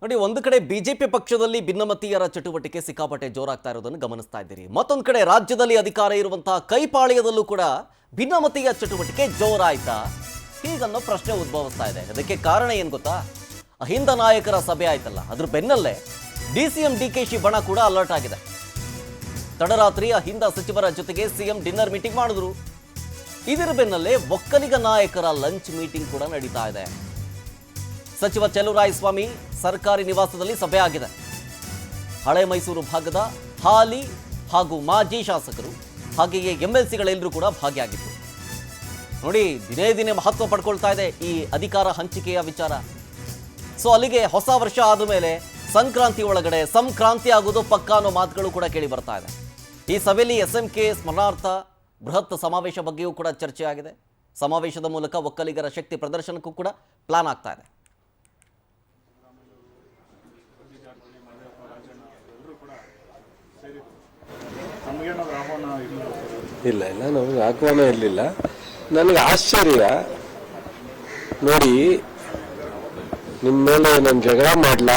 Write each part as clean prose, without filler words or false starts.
ನೋಡಿ, ಒಂದು ಕಡೆ ಬಿಜೆಪಿ ಪಕ್ಷದಲ್ಲಿ ಭಿನ್ನಮತೀಯರ ಚಟುವಟಿಕೆ ಸಿಕ್ಕಾಪಟ್ಟೆ ಜೋರಾಗ್ತಾ ಇರೋದನ್ನು ಗಮನಿಸ್ತಾ ಇದ್ದೀರಿ. ಮತ್ತೊಂದು ಕಡೆ ರಾಜ್ಯದಲ್ಲಿ ಅಧಿಕಾರ ಇರುವಂತಹ ಕೈಪಾಳ್ಯದಲ್ಲೂ ಕೂಡ ಭಿನ್ನಮತೀಯ ಚಟುವಟಿಕೆ ಜೋರಾಯ್ತಾ ಹೀಗನ್ನೋ ಪ್ರಶ್ನೆ ಉದ್ಭವಿಸ್ತಾ ಇದೆ. ಅದಕ್ಕೆ ಕಾರಣ ಏನು ಗೊತ್ತಾ? ಅಹಿಂದ ನಾಯಕರ ಸಭೆ ಆಯ್ತಲ್ಲ, ಅದ್ರ ಬೆನ್ನಲ್ಲೇ ಡಿಸಿಎಂ ಡಿಕೆಶಿ ಬಣ ಕೂಡ ಅಲರ್ಟ್ ಆಗಿದೆ. ತಡರಾತ್ರಿ ಅಹಿಂದ ಸಚಿವರ ಜೊತೆಗೆ ಸಿಎಂ ಡಿನ್ನರ್ ಮೀಟಿಂಗ್ ಮಾಡಿದ್ರು. ಇದರ ಬೆನ್ನಲ್ಲೇ ಒಕ್ಕಲಿಗ ನಾಯಕರ ಲಂಚ್ ಮೀಟಿಂಗ್ ಕೂಡ ನಡೀತಾ ಇದೆ. ಸಚಿವ ಚೆಲುವರಾಯಸ್ವಾಮಿ ಸರ್ಕಾರಿ ನಿವಾಸದಲ್ಲಿ ಸಭೆ ಆಗಿದೆ. ಹಳೆ ಮೈಸೂರು ಭಾಗದ ಹಾಲಿ ಹಾಗೂ ಮಾಜಿ ಶಾಸಕರು ಹಾಗೆಯೇ ಎಂಎಲ್ಸಿಗಳೆಲ್ಲರೂ ಕೂಡ ಭಾಗಿಯಾಗಿದ್ದರು. ನೋಡಿ, ದಿನೇ ದಿನೇ ಮಹತ್ವ ಪಡ್ಕೊಳ್ತಾ ಇದೆ ಈ ಅಧಿಕಾರ ಹಂಚಿಕೆಯ ವಿಚಾರ. ಸೊ ಅಲ್ಲಿಗೆ ಹೊಸ ವರ್ಷ ಆದ ಮೇಲೆ ಸಂಕ್ರಾಂತಿ ಒಳಗಡೆ ಸಂಕ್ರಾಂತಿ ಆಗೋದು ಪಕ್ಕಾ ಅನ್ನೋ ಮಾತುಗಳು ಕೂಡ ಕೇಳಿ ಬರ್ತಾ ಇದೆ. ಈ ಸಭೆಯಲ್ಲಿ SMK ಸ್ಮರಣಾರ್ಥ ಬೃಹತ್ ಸಮಾವೇಶ ಬಗ್ಗೆಯೂ ಕೂಡ ಚರ್ಚೆ ಆಗಿದೆ. ಸಮಾವೇಶದ ಮೂಲಕ ಒಕ್ಕಲಿಗರ ಶಕ್ತಿ ಪ್ರದರ್ಶನಕ್ಕೂ ಕೂಡ ಪ್ಲಾನ್ ಆಗ್ತಾ ಇದೆ. ಇಲ್ಲ ನಮಗೆ ಆಹ್ವಾನ ಇರಲಿಲ್ಲ. ನನಗೆ ಆಶ್ಚರ್ಯ ನೋಡಿ, ನಿಮ್ಮ ಮೇಲೆ ನಾನು ಜಗಳ ಮಾಡಲ,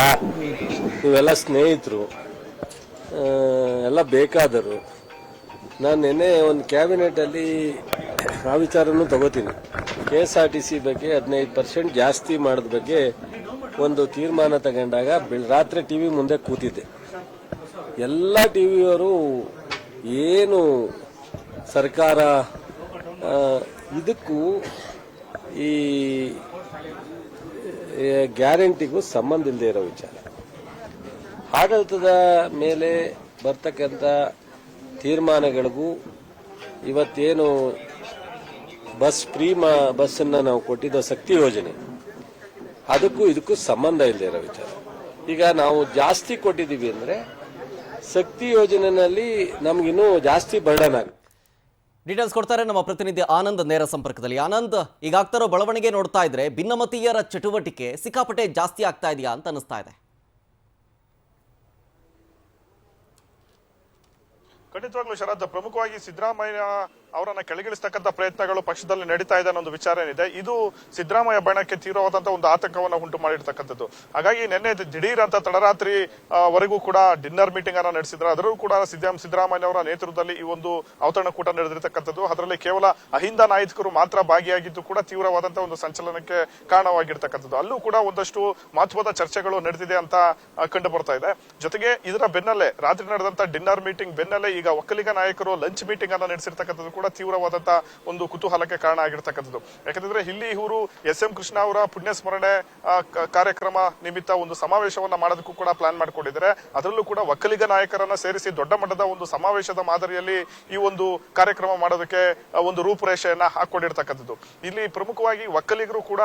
ನೀವೆಲ್ಲ ಸ್ನೇಹಿತರು, ಎಲ್ಲ ಬೇಕಾದರು. ನಾನು ನಿನ್ನೆ ಒಂದು ಕ್ಯಾಬಿನೆಟಲ್ಲಿ ಆ ವಿಚಾರನೂ ತಗೋತೀನಿ. KSRTC ಬಗ್ಗೆ 15% ಜಾಸ್ತಿ ಮಾಡೋದ ಬಗ್ಗೆ ಒಂದು ತೀರ್ಮಾನ ತಗೊಂಡಾಗ ರಾತ್ರಿ TV ಮುಂದೆ ಕೂತಿದ್ದೆ. ಎಲ್ಲ ಟಿವಿಯವರು ಏನು ಸರ್ಕಾರ ಇದಕ್ಕೂ ಈ ಗ್ಯಾರಂಟಿಗೂ ಸಂಬಂಧ ಇಲ್ಲದೆ ಇರೋ ವಿಚಾರ. ಆಡಳಿತದ ಮೇಲೆ ಬರ್ತಕ್ಕಂಥ ತೀರ್ಮಾನಗಳಿಗೂ ಇವತ್ತೇನು ಬಸ್ಸನ್ನು ನಾವು ಕೊಟ್ಟಿದ್ದ ಶಕ್ತಿ ಯೋಜನೆ, ಅದಕ್ಕೂ ಇದಕ್ಕೂ ಸಂಬಂಧ ಇಲ್ಲದೆ ಇರೋ ವಿಚಾರ. ಈಗ ನಾವು ಜಾಸ್ತಿ ಕೊಟ್ಟಿದ್ದೀವಿ ಅಂದರೆ ಶಕ್ತಿ ಯೋಜನೆಯಲ್ಲಿ ನಮಗಿನ್ನೂ ಜಾಸ್ತಿ ಬರ್ಡನ್ ಆಗುತ್ತೆ. ಡೀಟೇಲ್ಸ್ ಕೊಡ್ತಾರೆ ನಮ್ಮ ಪ್ರತಿನಿಧಿ ಆನಂದ್ ನೇರ ಸಂಪರ್ಕದಲ್ಲಿ. ಆನಂದ್, ಈಗ ಆಗ್ತಾರೋ ಬೆಳವಣಿಗೆ ನೋಡ್ತಾ ಇದ್ರೆ ಭಿನ್ನಮತೀಯರ ಚಟುವಟಿಕೆ ಸಿಕ್ಕಾಪಟ್ಟೆ ಜಾಸ್ತಿ ಆಗ್ತಾ ಇದೆಯಾ ಅಂತ ಅನಿಸ್ತಾ ಇದೆ. ಖಂಡಿತವಾಗ್ಲೂ ಶರತ್, ಪ್ರಮುಖವಾಗಿ ಸಿದ್ದರಾಮಯ್ಯ ಅವರನ್ನ ಕೆಳಗಿಳಿಸ್ತಕ್ಕಂಥ ಪ್ರಯತ್ನಗಳು ಪಕ್ಷದಲ್ಲಿ ನಡೀತಾ ಇದೆ ಅನ್ನೋ ವಿಚಾರ ಏನಿದೆ, ಇದು ಸಿದ್ದರಾಮಯ್ಯ ಬಣಕ್ಕೆ ತೀವ್ರವಾದಂತಹ ಒಂದು ಆತಂಕವನ್ನು ಉಂಟು ಮಾಡಿರ್ತಕ್ಕಂಥದ್ದು. ಹಾಗಾಗಿ ನಿನ್ನೆ ದಿಢೀರ್ ಅಂತ ತಡರಾತ್ರಿ ವರೆಗೂ ಕೂಡ ಡಿನ್ನರ್ ಮೀಟಿಂಗ್ ಅನ್ನ ನಡೆಸಿದ್ರು. ಅದರಲ್ಲೂ ಕೂಡ ಸಿದ್ದರಾಮಯ್ಯ ಅವರ ನೇತೃತ್ವದಲ್ಲಿ ಈ ಒಂದು ಔತಣಕೂಟ ನಡೆದಿರ್ತಕ್ಕಂಥದ್ದು. ಅದರಲ್ಲಿ ಕೇವಲ ಅಹಿಂದ ನಾಯಕರು ಮಾತ್ರ ಭಾಗಿಯಾಗಿದ್ದು ಕೂಡ ತೀವ್ರವಾದಂತಹ ಒಂದು ಸಂಚಲನಕ್ಕೆ ಕಾರಣವಾಗಿರ್ತಕ್ಕಂಥದ್ದು. ಅಲ್ಲೂ ಕೂಡ ಒಂದಷ್ಟು ಮಹತ್ವದ ಚರ್ಚೆಗಳು ನಡೆದಿದೆ ಅಂತ ಕಂಡು ಬರ್ತಾ ಇದೆ. ಜೊತೆಗೆ ಇದರ ಬೆನ್ನಲ್ಲೇ ರಾತ್ರಿ ನಡೆದಂತ ಡಿನ್ನರ್ ಮೀಟಿಂಗ್ ಬೆನ್ನಲ್ಲೇ ಈಗ ಒಕ್ಕಲಿಗ ನಾಯಕರು ಲಂಚ್ ಮೀಟಿಂಗ್ ಅನ್ನ ನಡೆಸಿರ್ತಕ್ಕಂಥದ್ದು ಕೂಡ ತೀವ್ರವಾದಂತಹ ಒಂದು ಕುತೂಹಲಕ್ಕೆ ಕಾರಣ ಆಗಿರ್ತಕ್ಕಂಥದ್ದು. ಯಾಕಂದ್ರೆ ಇಲ್ಲಿ ಇವರು SM ಕೃಷ್ಣ ಅವರ ಪುಣ್ಯ ಸ್ಮರಣೆ ಕಾರ್ಯಕ್ರಮ ನಿಮಿತ್ತ ಒಂದು ಸಮಾವೇಶವನ್ನ ಮಾಡೋದಕ್ಕೂ ಕೂಡ ಪ್ಲಾನ್ ಮಾಡ್ಕೊಂಡಿದ್ದಾರೆ. ಅದರಲ್ಲೂ ಕೂಡ ಒಕ್ಕಲಿಗ ನಾಯಕರನ್ನ ಸೇರಿಸಿ ದೊಡ್ಡ ಮಟ್ಟದ ಒಂದು ಸಮಾವೇಶದ ಮಾದರಿಯಲ್ಲಿ ಈ ಒಂದು ಕಾರ್ಯಕ್ರಮ ಮಾಡೋದಕ್ಕೆ ಒಂದು ರೂಪುರೇಷೆಯನ್ನ ಹಾಕೊಂಡಿರ್ತಕ್ಕಂಥದ್ದು. ಇಲ್ಲಿ ಪ್ರಮುಖವಾಗಿ ಒಕ್ಕಲಿಗರು ಕೂಡ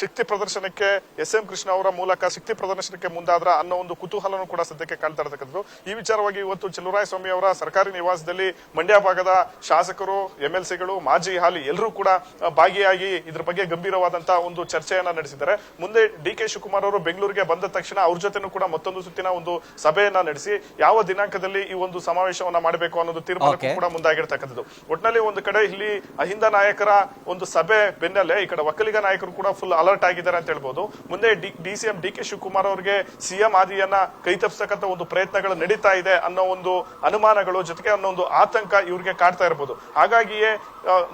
ಶಕ್ತಿ ಪ್ರದರ್ಶನಕ್ಕೆ SM ಕೃಷ್ಣ ಅವರ ಮೂಲಕ ಶಕ್ತಿ ಪ್ರದರ್ಶನಕ್ಕೆ ಮುಂದಾದ್ರ ಅನ್ನೋ ಒಂದು ಕುತೂಹಲನೂ ಕೂಡ ಸದ್ಯಕ್ಕೆ ಕಾಣ್ತಾ ಇರತಕ್ಕಂಥದ್ದು. ಈ ವಿಚಾರವಾಗಿ ಇವತ್ತು ಚೆಲುವರಾಯಸ್ವಾಮಿ ಅವರ ಸರ್ಕಾರಿ ನಿವಾಸದಲ್ಲಿ ಮಂಡ್ಯ ಭಾಗದ ಶಾಸಕರು, MLCಗಳು, ಮಾಜಿ ಹಾಲಿ ಎಲ್ಲರೂ ಕೂಡ ಭಾಗಿಯಾಗಿ ಇದ್ರ ಬಗ್ಗೆ ಗಂಭೀರವಾದಂತಹ ಒಂದು ಚರ್ಚೆಯನ್ನ ನಡೆಸಿದ್ದಾರೆ. ಮುಂದೆ DK ಶಿವಕುಮಾರ್ ಅವರು ಬೆಂಗಳೂರಿಗೆ ಬಂದ ತಕ್ಷಣ ಅವ್ರ ಜೊತೆನೂ ಕೂಡ ಮತ್ತೊಂದು ಸುತ್ತಿನ ಒಂದು ಸಭೆಯನ್ನ ನಡೆಸಿ ಯಾವ ದಿನಾಂಕದಲ್ಲಿ ಈ ಒಂದು ಸಮಾವೇಶವನ್ನ ಮಾಡಬೇಕು ಅನ್ನೋದು ತೀರ್ಮಾನಕ್ಕೂ ಕೂಡ ಮುಂದಾಗಿರ್ತಕ್ಕಂಥದ್ದು. ಒಟ್ಟಿನಲ್ಲಿ ಒಂದು ಕಡೆ ಇಲ್ಲಿ ಅಹಿಂದ ನಾಯಕರ ಒಂದು ಸಭೆ ಬೆನ್ನಲ್ಲೇ ಈ ಕಡೆ ಒಕ್ಕಲಿಗ ನಾಯಕರು ಕೂಡ ಫುಲ್ ಅಲರ್ಟ್ ಆಗಿದ್ದಾರೆ ಅಂತ ಹೇಳ್ಬೋದು. ಮುಂದೆ DCM DK ಶಿವಕುಮಾರ್ ಅವರಿಗೆ CM ಆದಿಯನ್ನ ಕೈ ತಪ್ಪಿಸತಕ್ಕಂಥ ಒಂದು ಪ್ರಯತ್ನಗಳು ನಡೀತಾ ಇದೆ ಅನ್ನೋ ಒಂದು ಅನುಮಾನಗಳು, ಜೊತೆಗೆ ಅನ್ನೋ ಒಂದು ಆತಂಕ ಇವ್ರಿಗೆ ಕಾಡ್ತಾ ಇರಬಹುದು. ಹಾಗಾಗಿಯೇ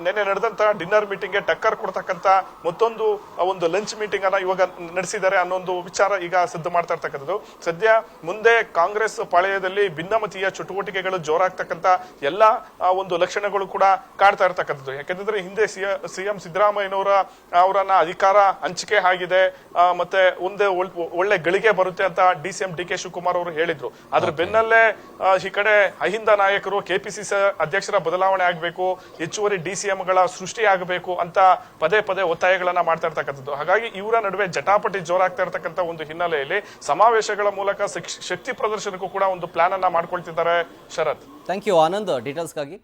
ನಿನ್ನೆ ನಡೆದಂತ ಡಿನ್ನರ್ ಮೀಟಿಂಗ್ ಗೆ ಟಕ್ಕರ್ ಕೊಡ್ತಕ್ಕಂತ ಮತ್ತೊಂದು ಒಂದು ಲಂಚ್ ಮೀಟಿಂಗ್ ಅನ್ನ ಇವಾಗ ನಡೆಸಿದ್ದಾರೆ ಅನ್ನೋ ಒಂದು ವಿಚಾರ ಈಗ ಸಿದ್ಧ ಮಾಡ್ತಾ ಇರ್ತಕ್ಕಂಥದ್ದು. ಸದ್ಯ ಮುಂದೆ ಕಾಂಗ್ರೆಸ್ ಪಾಳೆಯದಲ್ಲಿ ಭಿನ್ನಮತೀಯ ಚಟುವಟಿಕೆಗಳು ಜೋರಾಗ್ತಕ್ಕಂತ ಎಲ್ಲ ಒಂದು ಲಕ್ಷಣಗಳು ಕೂಡ ಕಾಡ್ತಾ ಇರ್ತಕ್ಕಂಥದ್ದು. ಯಾಕಂದ್ರೆ ಹಿಂದೆ CM ಸಿದ್ದರಾಮಯ್ಯನವರನ್ನ ಅಧಿಕಾರ ಹಂಚಿಕೆ ಆಗಿದೆ, ಮತ್ತೆ ಒಂದೇ ಒಳ್ಳೆ ಗಳಿಗೆ ಬರುತ್ತೆ ಅಂತ DCM DK ಶಿವಕುಮಾರ್ ಅವರು ಹೇಳಿದ್ರು. ಅದ್ರ ಬೆನ್ನಲ್ಲೇ ಈ ಕಡೆ ಅಹಿಂದ ನಾಯಕರು KPCC ಅಧ್ಯಕ್ಷರ ಬದಲಾವಣೆ ಆಗಬೇಕು, ಹೆಚ್ಚುವರಿ DCMಗಳ ಸೃಷ್ಟಿ ಆಗಬೇಕು ಅಂತ ಪದೇ ಪದೇ ಒತ್ತಾಯಗಳನ್ನ ಮಾಡ್ತಾ ಇರ್ತಕ್ಕಂಥದ್ದು. ಹಾಗಾಗಿ ಇವರ ನಡುವೆ ಜಟಾಪಟಿ ಜೋರಾಗ್ತಾ ಇರ್ತಕ್ಕಂಥ ಒಂದು ಹಿನ್ನೆಲೆಯಲ್ಲಿ ಸಮಾವೇಶಗಳ ಮೂಲಕ ಶಕ್ತಿ ಪ್ರದರ್ಶನಕ್ಕೂ ಕೂಡ ಒಂದು ಪ್ಲಾನ್ ಅನ್ನ ಮಾಡ್ಕೊಳ್ತಿದ್ದಾರೆ. ಶರತ್, ಥ್ಯಾಂಕ್ ಯು ಆನಂದ್ ಡೀಟೇಲ್ಸ್ಗಾಗಿ.